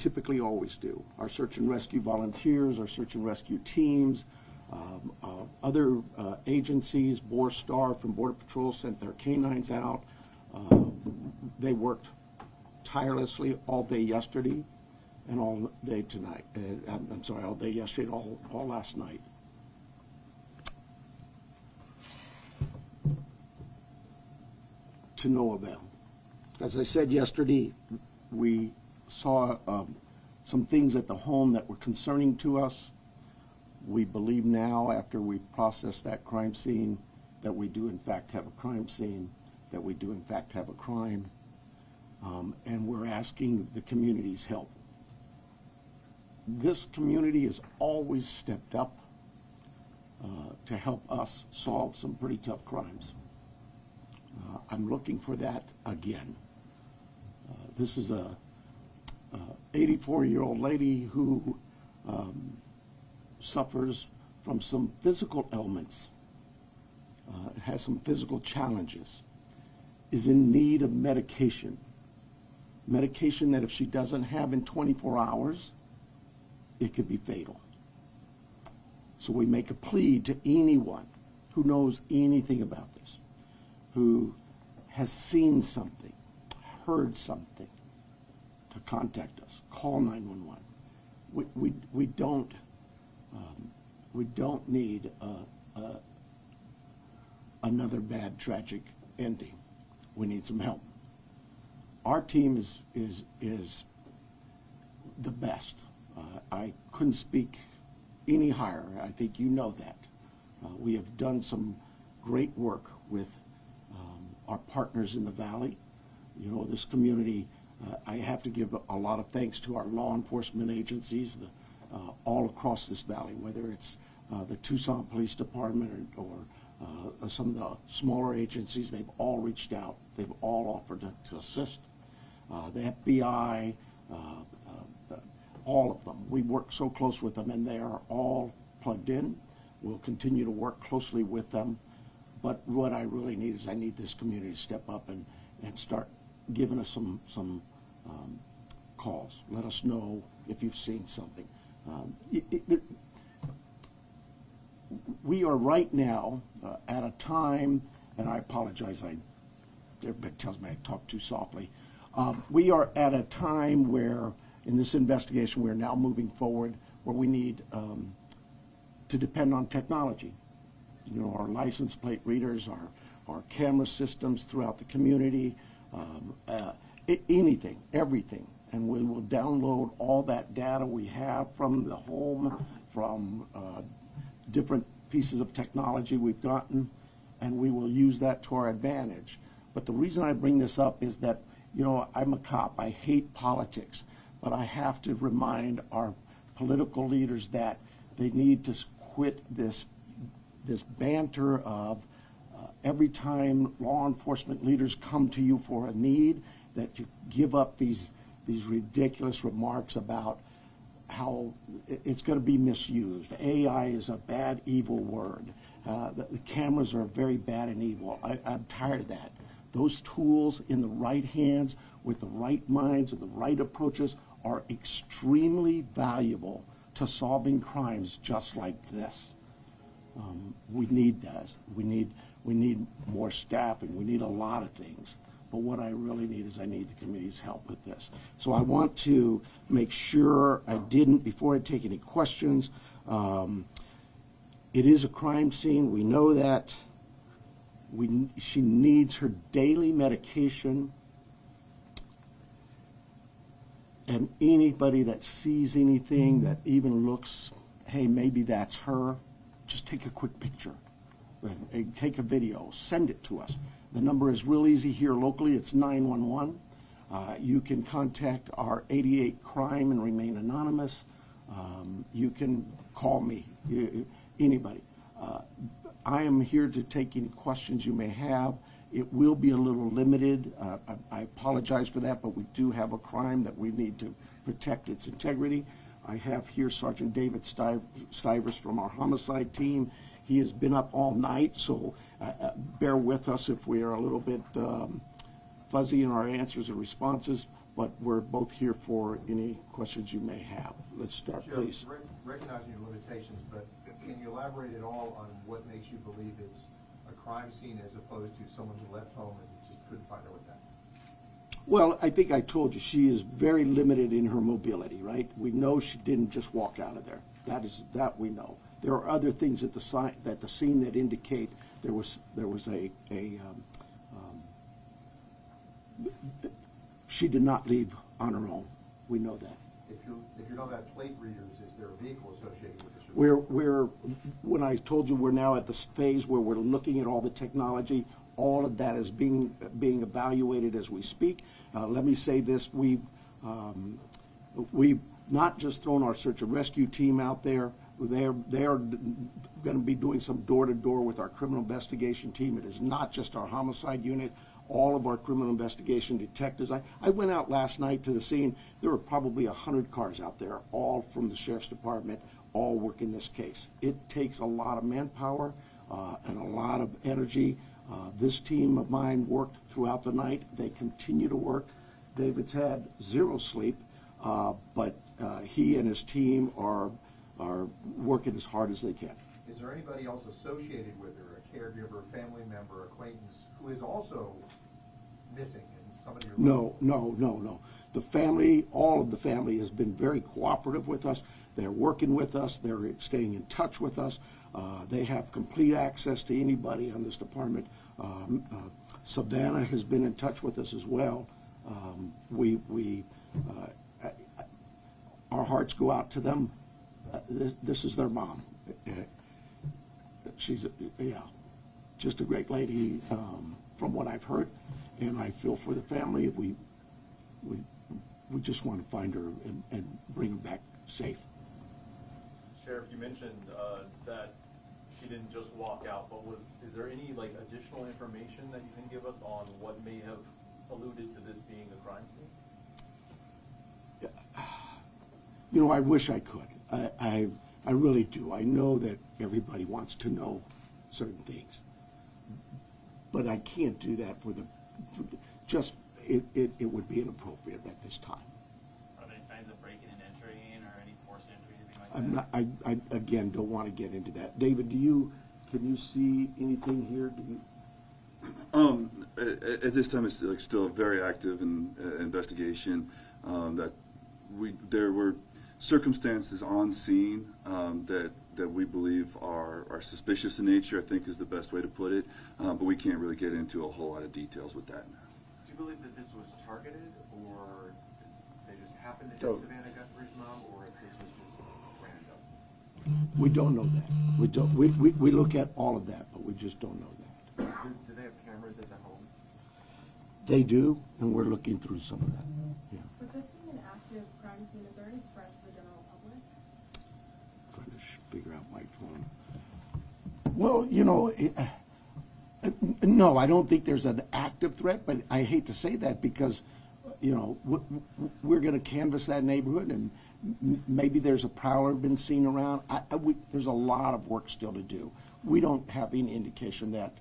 typically always do. Our search and rescue volunteers, our search and rescue teams, other agencies, Borstar from Border Patrol sent their canines out. They worked tirelessly all day yesterday and all day tonight. I'm sorry, all day yesterday and all last night. To no avail. As I said yesterday, we saw some things at the home that were concerning to us. We believe now, after we've processed that crime scene, that we do in fact have a crime scene, that we do in fact have a crime, and we're asking the community's help. This community has always stepped up to help us solve some pretty tough crimes. I'm looking for that again. This is a 84-year-old lady who suffers from some physical ailments, has some physical challenges, is in need of medication. Medication that if she doesn't have in 24 hours, it could be fatal. So we make a plea to anyone who knows anything about this, who has seen something, heard something, to contact us. Call 911. We don't need another bad, tragic ending. We need some help. Our team is the best. I couldn't speak any higher. I think you know that. We have done some great work with our partners in the Valley. You know, this community, I have to give a lot of thanks to our law enforcement agencies all across this valley, whether it's the Tucson Police Department or some of the smaller agencies. They've all reached out. They've all offered to assist. The FBI, all of them. We work so close with them, and they are all plugged in. We'll continue to work closely with them. But what I really need is I need this community to step up and start giving us some calls. Let us know if you've seen something. We are right now at a time, and I apologize, everybody tells me I talk too softly. We are at a time where, in this investigation, we're now moving forward where we need to depend on technology. You know, our license plate readers, our camera systems throughout the community, anything, everything. And we will download all that data we have from the home, from different pieces of technology we've gotten, and we will use that to our advantage. But the reason I bring this up is that, you know, I'm a cop. I hate politics, but I have to remind our political leaders that they need to quit this banter of every time law enforcement leaders come to you for a need, that you give up these ridiculous remarks about how it's going to be misused. AI is a bad, evil word. The cameras are very bad and evil. I'm tired of that. Those tools in the right hands, with the right minds and the right approaches, are extremely valuable to solving crimes just like this. We need that. We need more staffing. We need a lot of things. But what I really need is I need the community's help with this. So I want to make sure I didn't, before I take any questions, it is a crime scene. We know that. She needs her daily medication. And anybody that sees anything that even looks, hey, maybe that's her, just take a quick picture. Take a video. Send it to us. The number is real easy here locally. It's 911. You can contact our 88 Crime and remain anonymous. You can call me, anybody. I am here to take any questions you may have. It will be a little limited. I apologize for that, but we do have a crime that we need to protect its integrity. I have here Sergeant David Stivers from our homicide team. He has been up all night, so bear with us if we are a little bit fuzzy in our answers and responses. but we're both here for any questions you may have. Let's start, Sheriff, please. Recognizing your limitations, but can you elaborate at all on what makes you believe it's a crime scene as opposed to someone who left home and just couldn't find her way back? Well, I think I told you, she is very limited in her mobility, right? We know she didn't just walk out of there. That we know. There are other things at the scene that indicate there was she did not leave on her own. We know that. If you're talking about plate readers, is there a vehicle associated with this? When I told you we're now at the phase where we're looking at all the technology, all of that is being evaluated as we speak. Let me say this: we've not just thrown our search and rescue team out there. They are going to be doing some door-to-door with our criminal investigation team. It is not just our homicide unit. All of our criminal investigation detectives. I went out last night to the scene. There were probably 100 cars out there, all from the sheriff's department, all working this case. It takes a lot of manpower and a lot of energy. This team of mine worked throughout the night. They continue to work. David's had zero sleep, but he and his team are working as hard as they can. Is there anybody else associated with her, a caregiver, family member, acquaintance, who is also missing in some of your No. The family, all of the family has been very cooperative with us. They're working with us. They're staying in touch with us. They have complete access to anybody on this department. Savannah has been in touch with us as well. Our hearts go out to them. This is their mom. She's just a great lady from what I've heard, and I feel for the family. We just want to find her and bring her back safe. Sheriff, you mentioned that she didn't just walk out, but is there any additional information that you can give us on what may have alluded to this being a crime scene? I wish I could. I really do. I know that everybody wants to know certain things, but I can't do that it would be inappropriate at this time. Are there signs of breaking and entering or any forced entry, anything like that? I again don't want to get into that. David, can you see anything here? At this time, it's still a very active investigation. There were circumstances on scene that we believe are suspicious in nature, I think is the best way to put it, but we can't really get into a whole lot of details with that. Do you believe that this was targeted, or they just happened to hit Savannah Guthrie's mom, or if this was just random? We don't know that. We don't. We look at all of that, but we just don't know that. Do they have cameras at the home? They do, and we're looking through some of that. Yeah. With this being an active crime scene, is there any threat to the general public? Trying to figure out my phone. Well, no, I don't think there's an active threat, but I hate to say that because, we're going to canvass that neighborhood, and maybe there's a prowler been seen around. There's a lot of work still to do. We don't have any indication that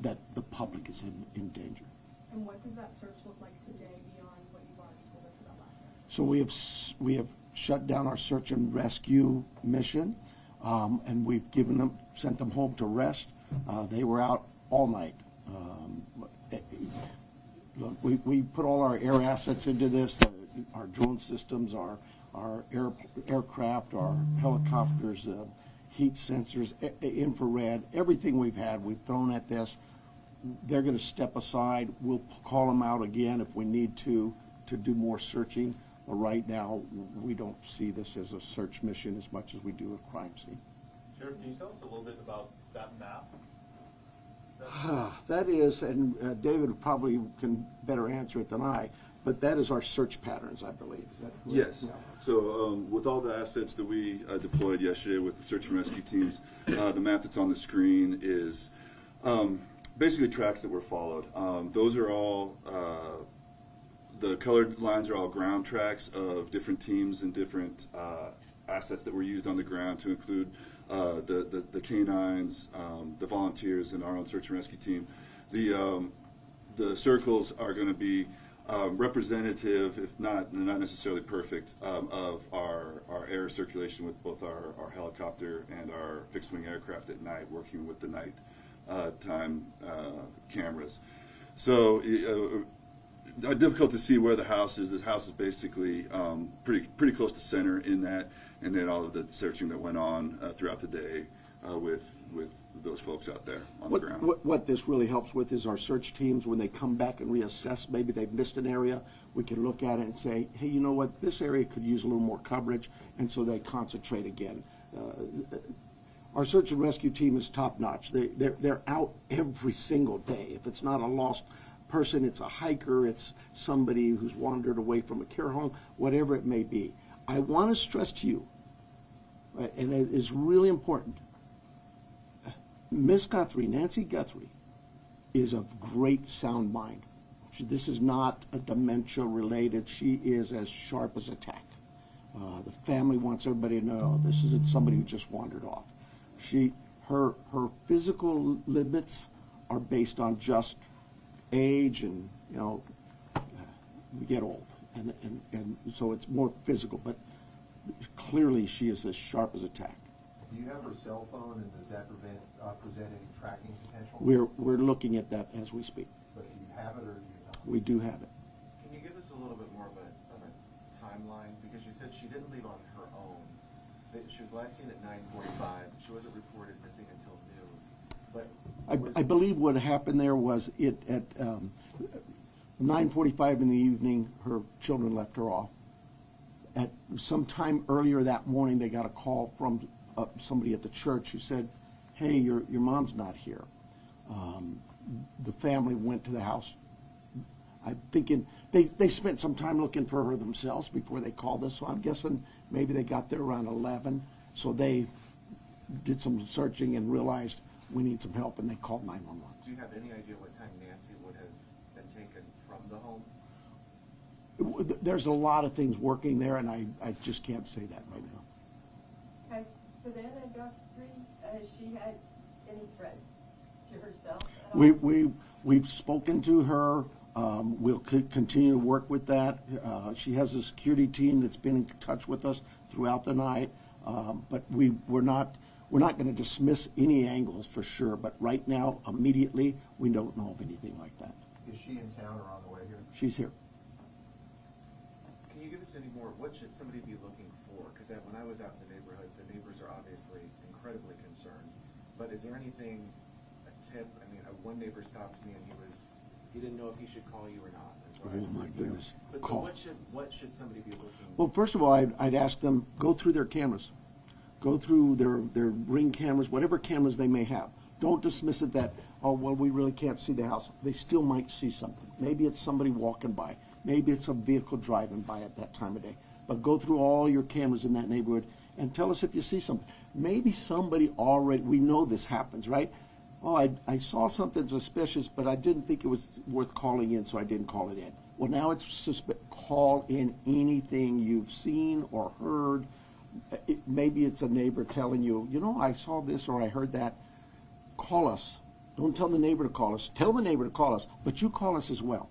that the public is in danger. And what does that search look like today beyond what you've already told us about last night? So we have shut down our search and rescue mission, and we've sent them home to rest. They were out all night. Look, we put all our air assets into this, our drone systems, our aircraft, our helicopters, heat sensors, infrared, everything we've thrown at this. They're going to step aside. We'll call them out again if we need to do more searching. But right now, we don't see this as a search mission as much as we do a crime scene. Sheriff, can you tell us a little bit about that map? That is, and David probably can better answer it than I, but that is our search patterns, I believe. Is that correct? Yes. Yeah. So with all the assets that we deployed yesterday with the search and rescue teams, the map that's on the screen is basically tracks that were followed. Those are all, the colored lines are all ground tracks of different teams and different assets that were used on the ground, to include the canines, the volunteers, and our own search and rescue team. The circles are going to be representative, if not necessarily perfect, of our air circulation with both our helicopter and our fixed-wing aircraft at night, working with the night time cameras. So difficult to see where the house is. The house is basically pretty close to center in that, and then all of the searching that went on throughout the day with those folks out there on the ground. What this really helps with is our search teams, when they come back and reassess, maybe they've missed an area, we can look at it and say, hey, you know what, this area could use a little more coverage, and so they concentrate again. Our search and rescue team is top-notch. They're out every single day. If it's not a lost person, it's a hiker, it's somebody who's wandered away from a care home, whatever it may be. I want to stress to you, right, and it is really important, Miss Guthrie, Nancy Guthrie, is of great sound mind. This is not a dementia-related. She is as sharp as a tack. The family wants everybody to know this isn't somebody who just wandered off. Her physical limits are based on just age, and we get old, and so it's more physical. But clearly, she is as sharp as a tack. Do you have her cell phone, and does that present any tracking potential? We're looking at that as we speak. But do you have it, or do you not? We do have it. Can you give us a little bit more of a timeline? Because you said she didn't leave on her own. She was last seen at 9:45. She wasn't reported missing until noon. But I believe what happened there was at 9:45 in the evening, her children left her off. At some time earlier that morning, they got a call from somebody at the church who said, hey, your mom's not here. The family went to the house. I'm thinking they spent some time looking for her themselves before they called us, so I'm guessing maybe they got there around 11. So they did some searching and realized we need some help, and they called 911. Do you have any idea what time Nancy would have been taken from the home? There's a lot of things working there, and I just can't say that right now. Has Savannah Guthrie, has she had any threats to herself at all? We've spoken to her. We'll continue to work with that. She has a security team that's been in touch with us throughout the night. But we're not going to dismiss any angles for sure. But right now, immediately, we don't know of anything like that. Is she in town or on the way here? She's here. Can you give us any more? What should somebody be looking for? Because when I was out in the neighborhood, the neighbors are obviously incredibly concerned. But is there anything, a tip? I mean, one neighbor stopped me and he didn't know if he should call you or not. And so Oh my goodness! But Call. So what should somebody be looking? Well, first of all, I'd ask them, go through their cameras. Go through their Ring cameras, whatever cameras they may have. Don't dismiss it that, oh, well, we really can't see the house. They still might see something. Maybe it's somebody walking by. Maybe it's a vehicle driving by at that time of day. But go through all your cameras in that neighborhood and tell us if you see something. Maybe somebody already, we know this happens, right? Oh, I saw something suspicious, but I didn't think it was worth calling in, so I didn't call it in. Well, now it's call in anything you've seen or heard. Maybe it's a neighbor telling you, I saw this or I heard that. Call us. Don't tell the neighbor to call us. Tell the neighbor to call us, but you call us as well.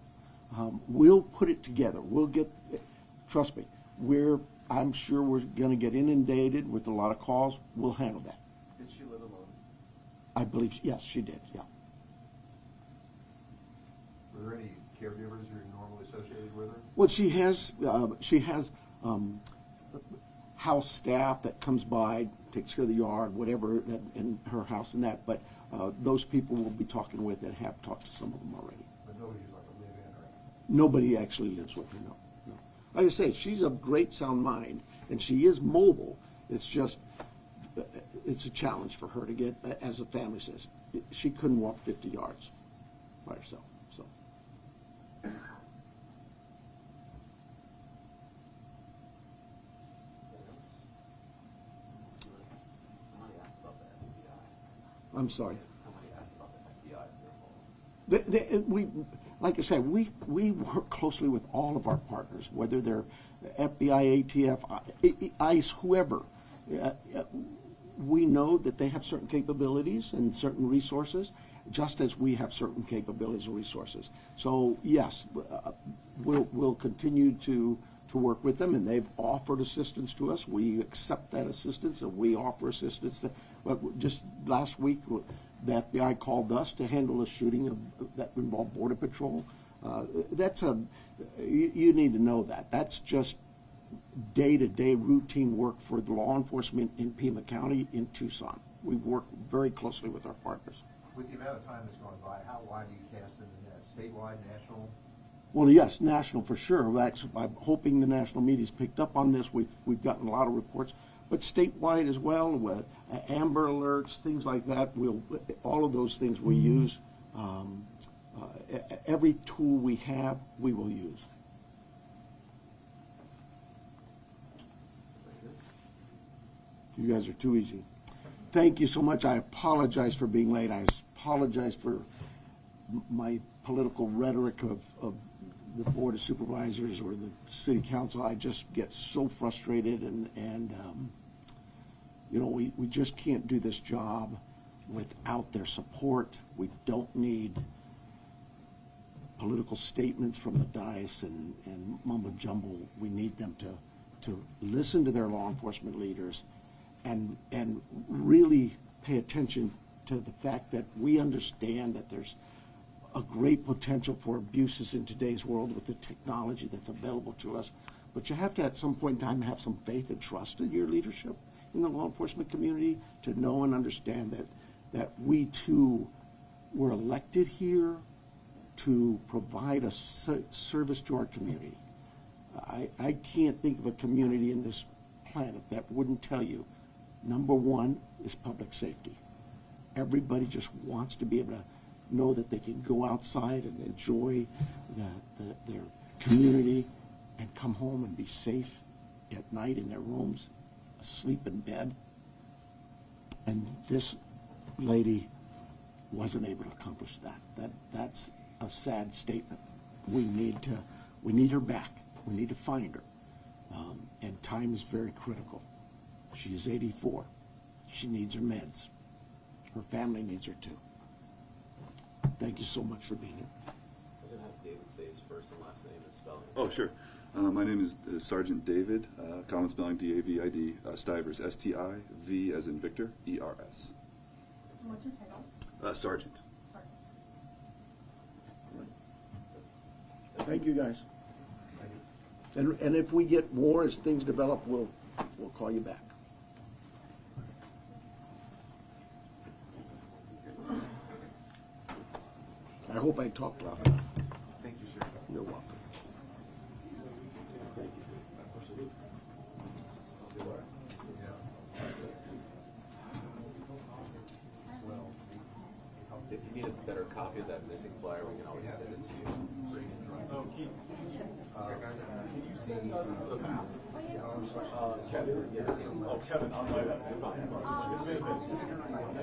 We'll put it together. We'll get, trust me, I'm sure we're going to get inundated with a lot of calls. We'll handle that. Did she live alone? I believe, yes, she did, yeah. Were there any caregivers who are normally associated with her? Well, she has house staff that comes by, takes care of the yard, whatever, in her house and that. But those people we'll be talking with and have talked to some of them already. But nobody's like a live-in or anything? Nobody actually lives with her, no. Like I say, she's of great sound mind, and she is mobile. It's just, it's a challenge for her to get, as the family says, she couldn't walk 50 yards by herself. So. Somebody asked about the FBI. I'm sorry. Somebody asked about the FBI. Like I said, we work closely with all of our partners, whether they're FBI, ATF, ICE, whoever. We know that they have certain capabilities and certain resources, just as we have certain capabilities and resources. So yes, we'll continue to work with them, and they've offered assistance to us. We accept that assistance, and we offer assistance. But just last week, the FBI called us to handle a shooting that involved Border Patrol. You need to know that. That's just day-to-day routine work for the law enforcement in Pima County in Tucson. We work very closely with our partners. With the amount of time that's gone by, how wide do you cast in the net? Statewide, national? Well, yes, national for sure. I'm hoping the national media's picked up on this. We've gotten a lot of reports, but statewide as well, with Amber Alerts, things like that. All of those things we use. Every tool we have, we will use. You guys are too easy. Thank you so much. I apologize for being late. I apologize for my political rhetoric of the Board of Supervisors or the City Council. I just get so frustrated, and we just can't do this job without their support. We don't need political statements from the dais and mumbo jumbo. We need them to listen to their law enforcement leaders and really pay attention to the fact that we understand that there's a great potential for abuses in today's world with the technology that's available to us. But you have to, at some point in time, have some faith and trust in your leadership in the law enforcement community to know and understand that we too were elected here to provide a service to our community. I can't think of a community in this planet that wouldn't tell you, number one is public safety. Everybody just wants to be able to know that they can go outside and enjoy their community and come home and be safe at night in their rooms, asleep in bed. And this lady wasn't able to accomplish that. That's a sad statement. We need her back. We need to find her. And time is very critical. She is 84. She needs her meds. Her family needs her too. Thank you so much for being here. Doesn't have David say his first and last name and spelling? Oh, sure. My name is Sergeant David, common spelling D-A-V-I-D, Stivers, S-T-I-V as in Victor, E-R-S. What's your title? Sergeant. Thank you, guys. And if we get more as things develop, we'll call you back. I hope I talked loud enough. Thank you, sir. You're welcome. If you need a better copy of that missing flyer, we can always send it to you. Oh, Keith, can you send us the map? Kevin, oh, Kevin, on my